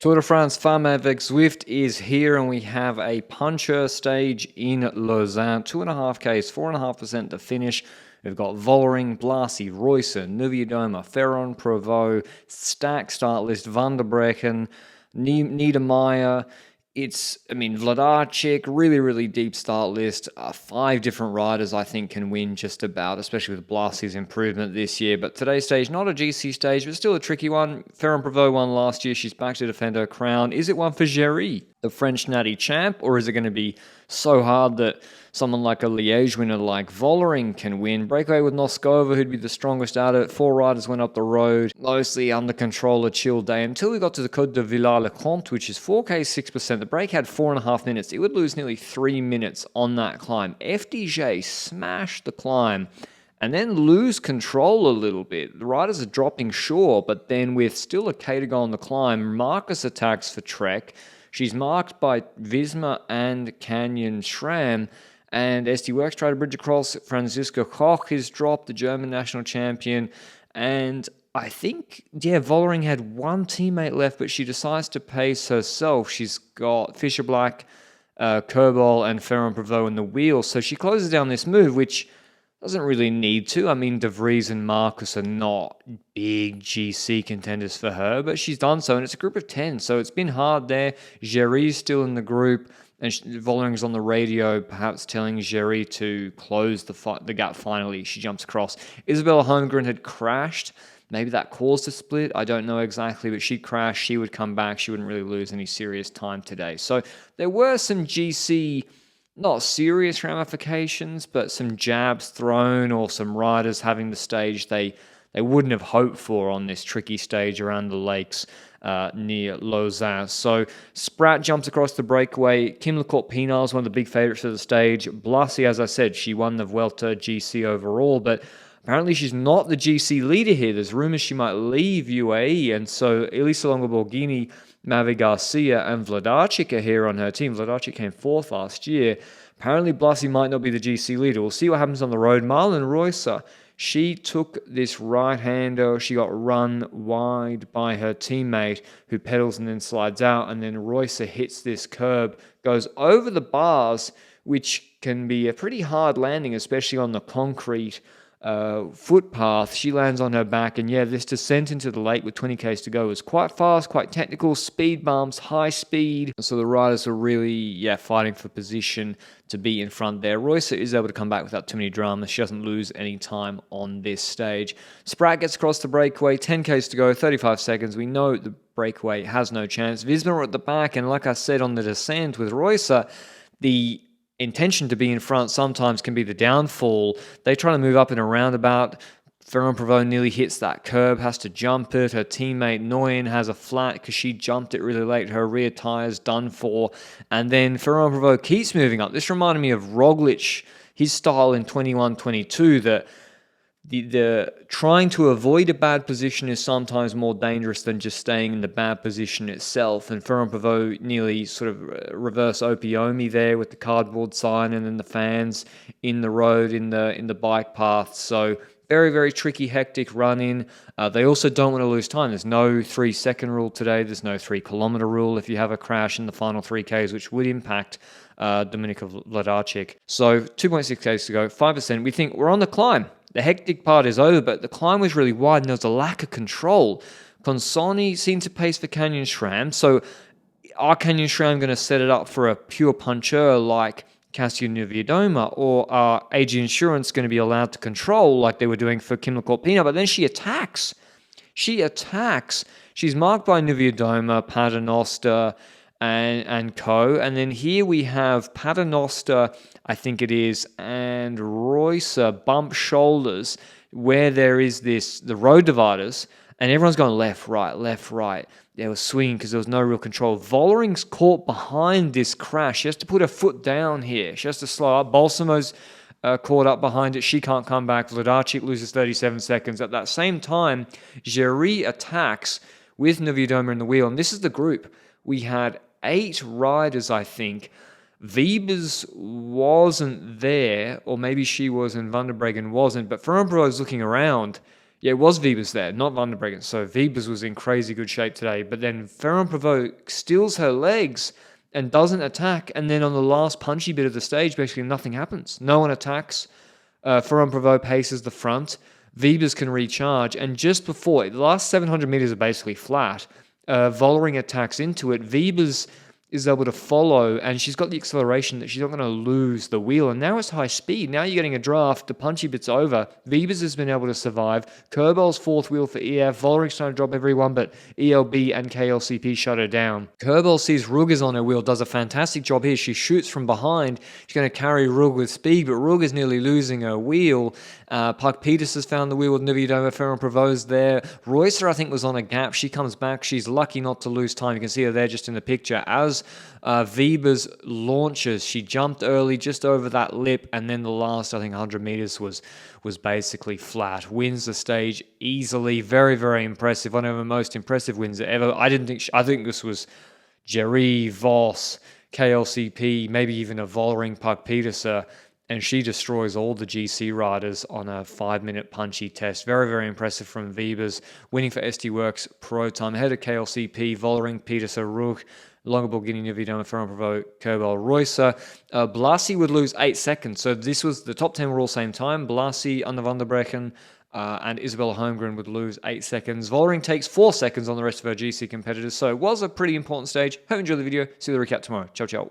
Tour de France Femmes avec Zwift is here, and we have a puncher stage in Lausanne. 2.5Ks, 4.5% to finish. We've got Vollering, Blasi, Roycer, Nuviadoma, Ferron, Provo, stack start list, Van der Brecken, Niedermeyer. Vladarchik, really deep start list. 5 different riders I think can win just about, especially with Blasi's improvement this year. But today's stage, not a GC stage, but still a tricky one. Ferron Provo won last year. She's back to defend her crown. Is it one for Géry, the French natty champ, or is it going to be so hard that someone like a Liège winner like Vollering can win? Breakaway with Noskova, who'd be the strongest out of it. 4 riders went up the road, mostly under control, a chill day, until we got to the Côte de Villars-le-Comte, which is 4K, 6%. The break had 4.5 minutes. It would lose nearly 3 minutes on that climb. FDJ smashed the climb and then lose control a little bit. The riders are dropping shore, but then with still a K to go on the climb, Marcus attacks for Trek. She's marked by Visma and Canyon Schramm, and SD Works try to bridge across. Franziska Koch is dropped, the German national champion, and I think, Vollering had one teammate left, but she decides to pace herself. She's got Fisher Black, Kerbal, and Ferron Provo in the wheel, so she closes down this move, which doesn't really need to. I mean, De Vries and Marcus are not big GC contenders for her, but she's done so, and it's a group of 10, so it's been hard there. Géry's still in the group, and Vollering's on the radio, perhaps telling Géry to close the gap finally. She jumps across. Isabella Holmgren had crashed. Maybe that caused a split. I don't know exactly, but she'd crash. She would come back. She wouldn't really lose any serious time today. So there were some GC, not serious ramifications, but some jabs thrown or some riders having the stage they wouldn't have hoped for on this tricky stage around the lakes near Lausanne. So Spratt jumps across the breakaway. Kim Lecourt-Pinal is one of the big favourites of the stage. Blasi, as I said, she won the Vuelta GC overall, but apparently she's not the GC leader here. There's rumours she might leave UAE, and so Elisa Longo-Borghini, Mavi Garcia, and Vladarchik are here on her team. Vladarchik came 4th last year. Apparently Blasi might not be the GC leader. We'll see what happens on the road. Marlon Reusser, she took this right-hander. She got run wide by her teammate, who pedals and then slides out, and then Reusser hits this curb, goes over the bars, which can be a pretty hard landing, especially on the concrete footpath. She lands on her back, and this descent into the lake with 20 k's to go was quite fast, quite technical, speed bumps, high speed, so the riders were really fighting for position to be in front there. Reusser is able to come back without too many dramas. She doesn't lose any time on this stage. Spratt gets across the breakaway, 10 k's to go, 35 seconds. We know the breakaway has no chance. Visma at the back, and like I said on the descent with Reusser, the intention to be in front sometimes can be the downfall. They try to move up in a roundabout. Ferron Provo nearly hits that curb, has to jump it. Her teammate Nguyen has a flat because she jumped it really late. Her rear tire's done for. And then Ferron Provo keeps moving up. This reminded me of Roglic, his style in 21-22, that the trying to avoid a bad position is sometimes more dangerous than just staying in the bad position itself. And Ferron Provo nearly sort of reverse Opiomi there with the cardboard sign and then the fans in the road, in the bike path. So very tricky, hectic run-in. They also don't want to lose time. There's no 3-second rule today. There's no 3-kilometer rule if you have a crash in the final 3Ks, which would impact Dominika Vladarchik. So 2.6 Ks to go, 5%. We think we're on the climb. The hectic part is over, but the climb was really wide and there was a lack of control. Consoni seemed to pace for Canyon Schramm. So are Canyon Schramm going to set it up for a pure puncher like Cassia Nuviadoma, or are AG Insurance going to be allowed to control like they were doing for Kim Lecourt-Pinal? But then she attacks. She's marked by Nuviadoma, Paternoster, and co. And then here we have Paternoster, I think it is, and Reusser bump shoulders where there is the road dividers, and everyone's going left, right. They were swinging because there was no real control. Vollering's caught behind this crash. She has to put her foot down here. She has to slow up. Balsamo's caught up behind it. She can't come back. Vladarchik loses 37 seconds. At that same time, Géry attacks with Nuviadoma in the wheel, and this is the group. We had 8 riders, I think. Wiebes wasn't there, or maybe she was and Van der Breggen wasn't, but Ferron Provo is looking around. Yeah, it was Wiebes there, not Van der Breggen. So Wiebes was in crazy good shape today. But then Ferrand-Prévot steals her legs and doesn't attack. And then on the last punchy bit of the stage, basically nothing happens. No one attacks. Ferrand-Prévot paces the front. Wiebes can recharge. And just before, the last 700 meters are basically flat. Vollering attacks into it. Wiebes is able to follow, and she's got the acceleration that she's not going to lose the wheel. And now it's high speed. Now you're getting a draft. The punchy bit's over. Wiebes has been able to survive. Kerbel's fourth wheel for EF. Vollering's trying to drop everyone, but ELB and KLCP shut her down. Kerbel sees Rug is on her wheel, does a fantastic job here. She shoots from behind. She's going to carry Rug with speed, but Rug is nearly losing her wheel. Puck Peters has found the wheel with Nividova. Ferrand-Prévot's there. Reusser, I think, was on a gap. She comes back. She's lucky not to lose time. You can see her there just in the picture. As Wiebes launches, she jumped early just over that lip, and then the last, I think, 100 meters was basically flat. Wins the stage easily. Very, very impressive. One of the most impressive wins ever. I think this was Jerry, Vos, KLCP, maybe even a Vollering Puck Peterser. And she destroys all the GC riders on a 5-minute punchy test. Very, very impressive from Wiebes. Winning for SD Works Pro Time. Ahead of KLCP, Vollering, Peterser, Rug, Longaborghini, Nividoma, Ferrand-Prévot, Kerbel, Reusser. Blasi would lose 8 seconds. So this was the top 10 were all same time. Blasi, Anna van der Breggen, and Isabella Holmgren would lose 8 seconds. Vollering takes 4 seconds on the rest of her GC competitors. So it was a pretty important stage. Hope you enjoyed the video. See you the recap tomorrow. Ciao, ciao.